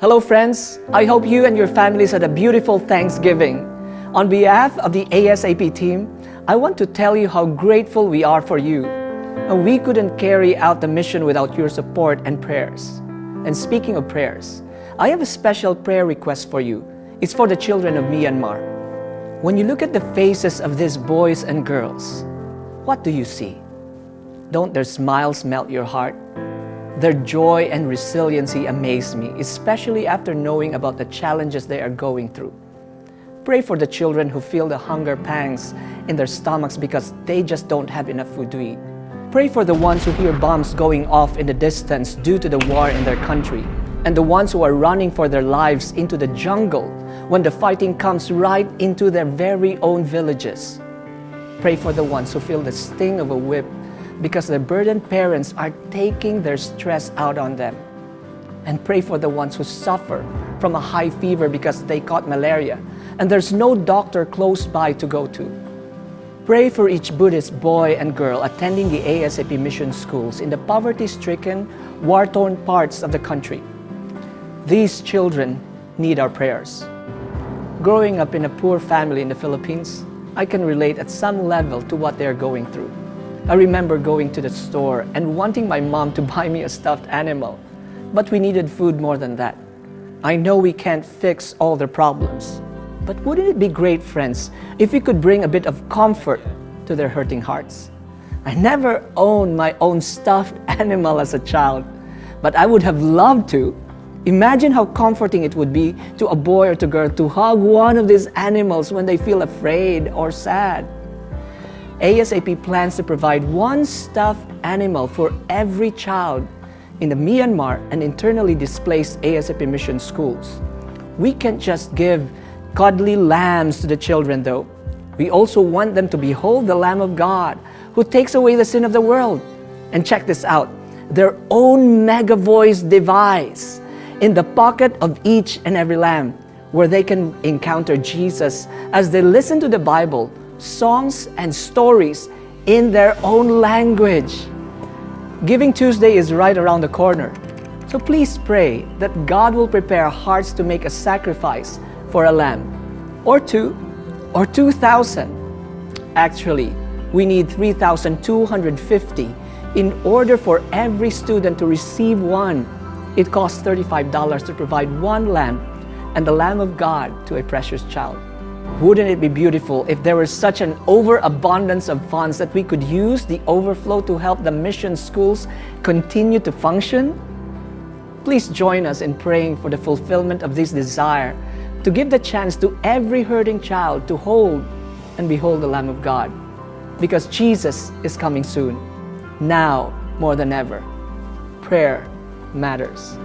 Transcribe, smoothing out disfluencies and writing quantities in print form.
Hello friends, I hope you and your families had a beautiful Thanksgiving. On behalf of the ASAP team, I want to tell you how grateful we are for you. And we couldn't carry out the mission without your support and prayers. And speaking of prayers, I have a special prayer request for you. It's for the children of Myanmar. When you look at the faces of these boys and girls, what do you see? Don't their smiles melt your heart? Their joy and resiliency amaze me, especially after knowing about the challenges they are going through. Pray for the children who feel the hunger pangs in their stomachs because they just don't have enough food to eat. Pray for the ones who hear bombs going off in the distance due to the war in their country, and the ones who are running for their lives into the jungle when the fighting comes right into their very own villages. Pray for the ones who feel the sting of a whip because their burdened parents are taking their stress out on them. And pray for the ones who suffer from a high fever because they caught malaria and there's no doctor close by to go to. Pray for each Buddhist boy and girl attending the ASAP mission schools in the poverty-stricken, war-torn parts of the country. These children need our prayers. Growing up in a poor family in the Philippines, I can relate at some level to what they are going through. I remember going to the store and wanting my mom to buy me a stuffed animal, but we needed food more than that. I know we can't fix all their problems, but wouldn't it be great, friends, if we could bring a bit of comfort to their hurting hearts? I never owned my own stuffed animal as a child, but I would have loved to. Imagine how comforting it would be to a boy or to a girl to hug one of these animals when they feel afraid or sad. ASAP plans to provide one stuffed animal for every child in the Myanmar and internally displaced ASAP mission schools. We can't just give cuddly lambs to the children though. We also want them to behold the Lamb of God who takes away the sin of the world. And check this out, their own MegaVoice device in the pocket of each and every lamb where they can encounter Jesus as they listen to the Bible, songs and stories in their own language. Giving Tuesday is right around the corner. So please pray that God will prepare hearts to make a sacrifice for a lamb, or two, or 2,000. Actually, we need 3,250 in order for every student to receive one. It costs $35 to provide one lamb and the Lamb of God to a precious child. Wouldn't it be beautiful if there was such an overabundance of funds that we could use the overflow to help the mission schools continue to function? Please join us in praying for the fulfillment of this desire to give the chance to every hurting child to hold and behold the Lamb of God. Because Jesus is coming soon, now more than ever. Prayer matters.